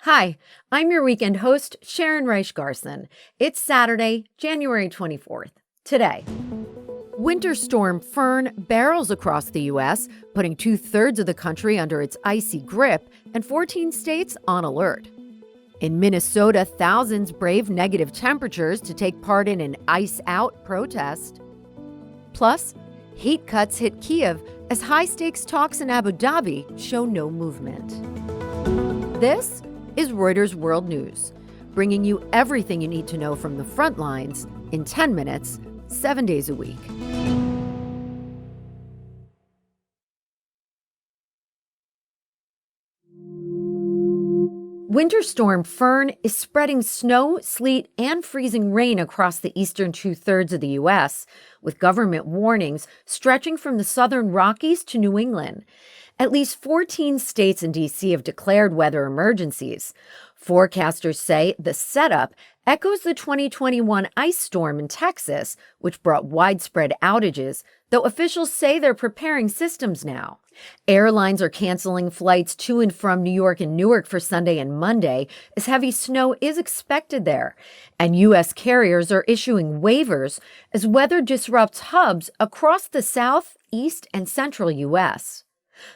Hi, I'm your weekend host, Sharon Reich-Garson. It's Saturday, January 24th. Today, winter storm Fern barrels across the U.S., putting two-thirds of the country under its icy grip and 14 states on alert. In Minnesota, thousands brave negative temperatures to take part in an ice-out protest. Plus, heat cuts hit Kyiv as high-stakes talks in Abu Dhabi show no movement. This is Reuters World News, bringing you everything you need to know from the front lines in 10 minutes, 7 days a week. Winter storm Fern is spreading snow, sleet, and freezing rain across the eastern two-thirds of the U.S., with government warnings stretching from the southern Rockies to New England. At least 14 states and D.C. have declared weather emergencies. Forecasters say the setup echoes the 2021 ice storm in Texas, which brought widespread outages, though officials say they're preparing systems now. Airlines are canceling flights to and from New York and Newark for Sunday and Monday, as heavy snow is expected there. And U.S. carriers are issuing waivers as weather disrupts hubs across the south, east, and central U.S.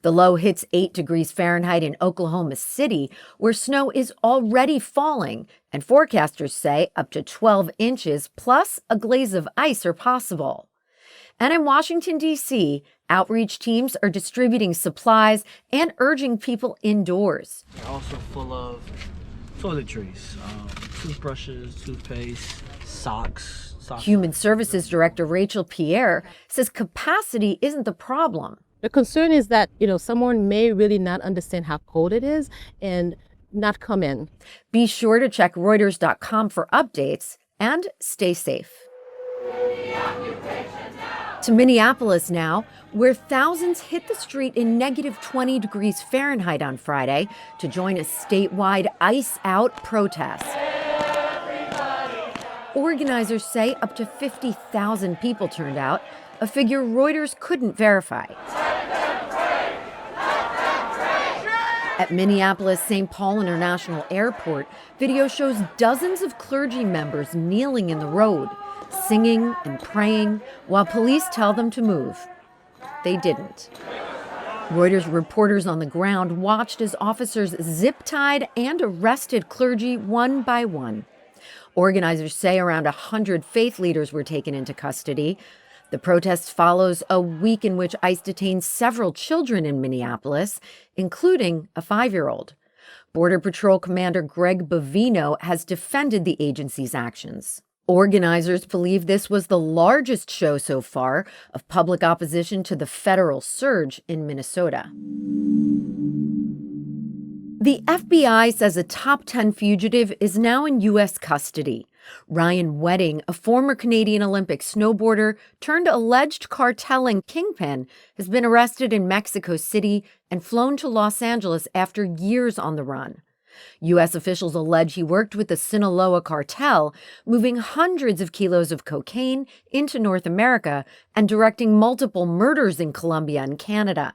The low hits 8 degrees Fahrenheit in Oklahoma City, where snow is already falling, and forecasters say up to 12 inches plus a glaze of ice are possible. And in Washington, D.C., outreach teams are distributing supplies and urging people indoors. They're also full of toiletries, toothbrushes, toothpaste, socks. Human Services Director Rachel Pierre says capacity isn't the problem. The concern is that, someone may really not understand how cold it is and not come in. Be sure to check Reuters.com for updates and stay safe. To Minneapolis now, where thousands hit the street in negative 20 degrees Fahrenheit on Friday to join a statewide ice-out protest. Organizers say up to 50,000 people turned out, a figure Reuters couldn't verify. At Minneapolis-St. Paul International Airport, video shows dozens of clergy members kneeling in the road, singing and praying while police tell them to move. They didn't. Reuters reporters on the ground watched as officers zip-tied and arrested clergy one by one. Organizers say around 100 faith leaders were taken into custody. The protest follows a week in which ICE detained several children in Minneapolis, including a 5-year-old. Border Patrol Commander Greg Bovino has defended the agency's actions. Organizers believe this was the largest show so far of public opposition to the federal surge in Minnesota. The FBI says a top 10 fugitive is now in U.S. custody. Ryan Wedding, a former Canadian Olympic snowboarder turned alleged cartel and kingpin, has been arrested in Mexico City and flown to Los Angeles after years on the run. U.S. officials allege he worked with the Sinaloa cartel, moving hundreds of kilos of cocaine into North America and directing multiple murders in Colombia and Canada.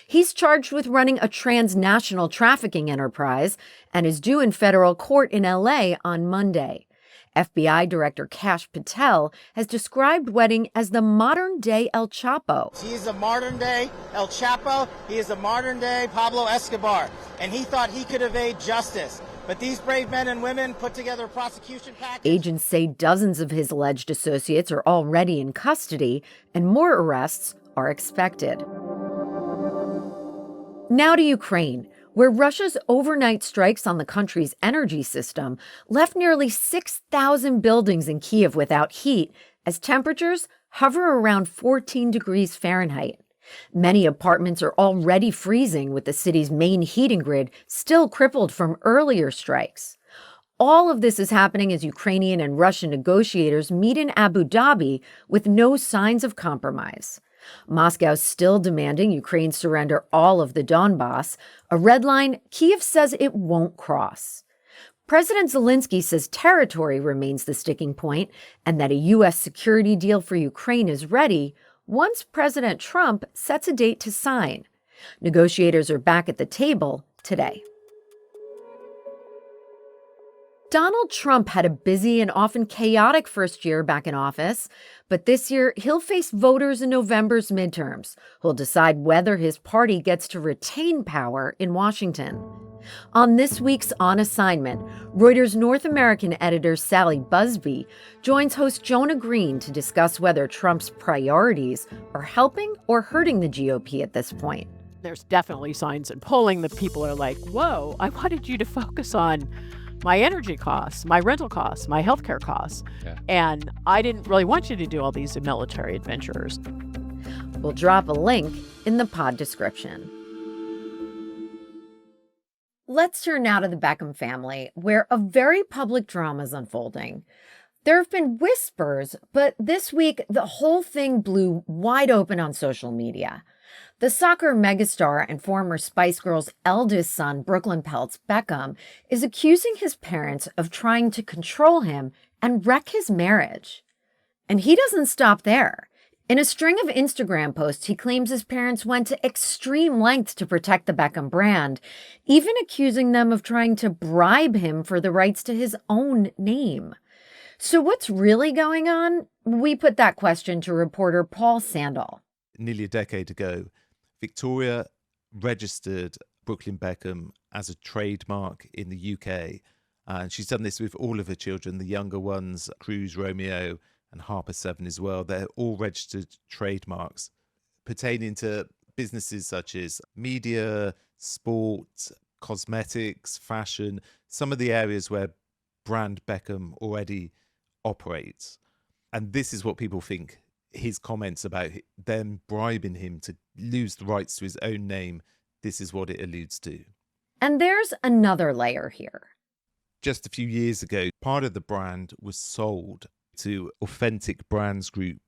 He's charged with running a transnational trafficking enterprise and is due in federal court in L.A. on Monday. FBI Director Kash Patel has described Wedding as the modern-day El Chapo. He's a modern-day El Chapo. He is a modern-day Pablo Escobar. And he thought he could evade justice. But these brave men and women put together a prosecution package. Agents say dozens of his alleged associates are already in custody, and more arrests are expected. Now to Ukraine, where Russia's overnight strikes on the country's energy system left nearly 6,000 buildings in Kyiv without heat as temperatures hover around 14 degrees Fahrenheit. Many apartments are already freezing, with the city's main heating grid still crippled from earlier strikes. All of this is happening as Ukrainian and Russian negotiators meet in Abu Dhabi with no signs of compromise. Moscow's still demanding Ukraine surrender all of the Donbass, a red line Kyiv says it won't cross. President Zelensky says territory remains the sticking point and that a U.S. security deal for Ukraine is ready once President Trump sets a date to sign. Negotiators are back at the table today. Donald Trump had a busy and often chaotic first year back in office, but this year he'll face voters in November's midterms, who'll decide whether his party gets to retain power in Washington. On this week's On Assignment, Reuters North American editor Sally Busby joins host Jonah Green to discuss whether Trump's priorities are helping or hurting the GOP at this point. There's definitely signs in polling that people are like, whoa, I wanted you to focus on my energy costs, my rental costs, my healthcare costs. Yeah. And I didn't really want you to do all these military adventures. We'll drop a link in the pod description. Let's turn now to the Beckham family, where a very public drama is unfolding. There have been whispers, but this week the whole thing blew wide open on social media. The soccer megastar and former Spice Girls' eldest son, Brooklyn Peltz Beckham, is accusing his parents of trying to control him and wreck his marriage. And he doesn't stop there. In a string of Instagram posts, he claims his parents went to extreme lengths to protect the Beckham brand, even accusing them of trying to bribe him for the rights to his own name. So what's really going on? We put that question to reporter Paul Sandal. Nearly a decade ago, Victoria registered Brooklyn Beckham as a trademark in the UK. And she's done this with all of her children, the younger ones, Cruz, Romeo, and Harper 7 as well. They're all registered trademarks pertaining to businesses such as media, sport, cosmetics, fashion, some of the areas where brand Beckham already operates. And this is what people think his comments about them bribing him to lose the rights to his own name, this is what it alludes to. And there's another layer here. Just a few years ago, part of the brand was sold to Authentic Brands Group,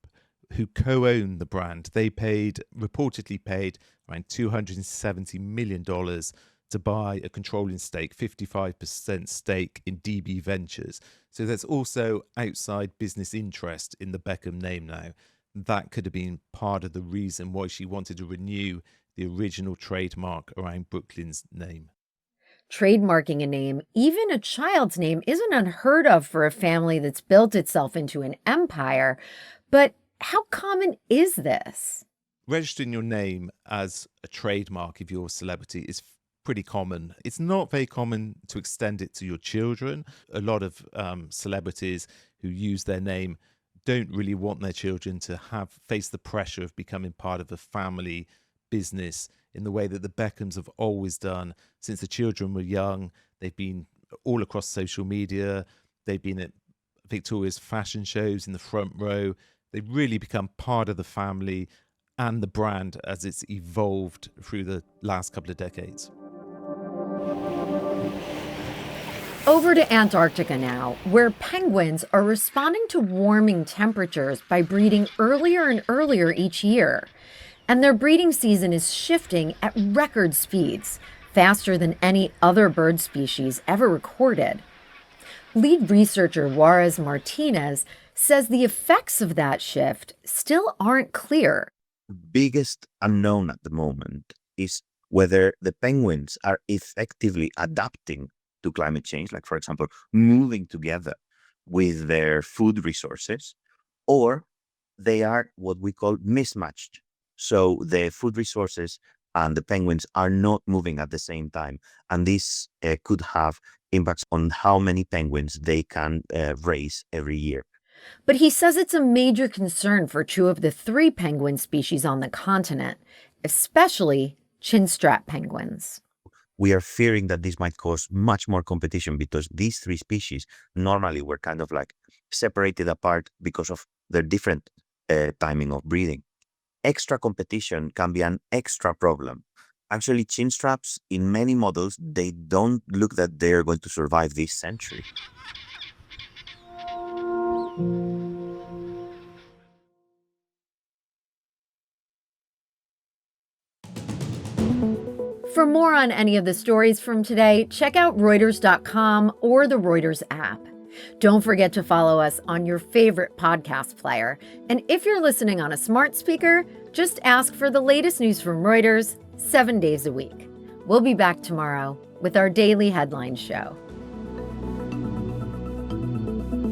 who co-own the brand. They reportedly paid around $270 million to buy a controlling stake, 55% stake in DB Ventures. So there's also outside business interest in the Beckham name now. That could have been part of the reason why she wanted to renew the original trademark around Brooklyn's name. Trademarking a name, even a child's name, isn't unheard of for a family that's built itself into an empire. But how common is this? Registering your name as a trademark if you're a celebrity is pretty common. It's not very common to extend it to your children. A lot of celebrities who use their name don't really want their children to face the pressure of becoming part of a family business in the way that the Beckhams have always done since the children were young. They've been all across social media. They've been at Victoria's fashion shows in the front row. They've really become part of the family and the brand as it's evolved through the last couple of decades. Over to Antarctica now, where penguins are responding to warming temperatures by breeding earlier and earlier each year. And their breeding season is shifting at record speeds, faster than any other bird species ever recorded. Lead researcher Juarez Martinez says the effects of that shift still aren't clear. The biggest unknown at the moment is whether the penguins are effectively adapting to climate change, like, for example, moving together with their food resources, or they are what we call mismatched. So the food resources and the penguins are not moving at the same time. And this could have impacts on how many penguins they can raise every year. But he says it's a major concern for 2 of the 3 penguin species on the continent, especially chinstrap penguins. We are fearing that this might cause much more competition because these 3 species normally were kind of like separated apart because of their different timing of breeding. Extra competition can be an extra problem. Actually, chinstraps, in many models, they don't look that they are going to survive this century. For more on any of the stories from today, check out Reuters.com or the Reuters app. Don't forget to follow us on your favorite podcast player. And if you're listening on a smart speaker, just ask for the latest news from Reuters 7 days a week. We'll be back tomorrow with our daily headline show. you.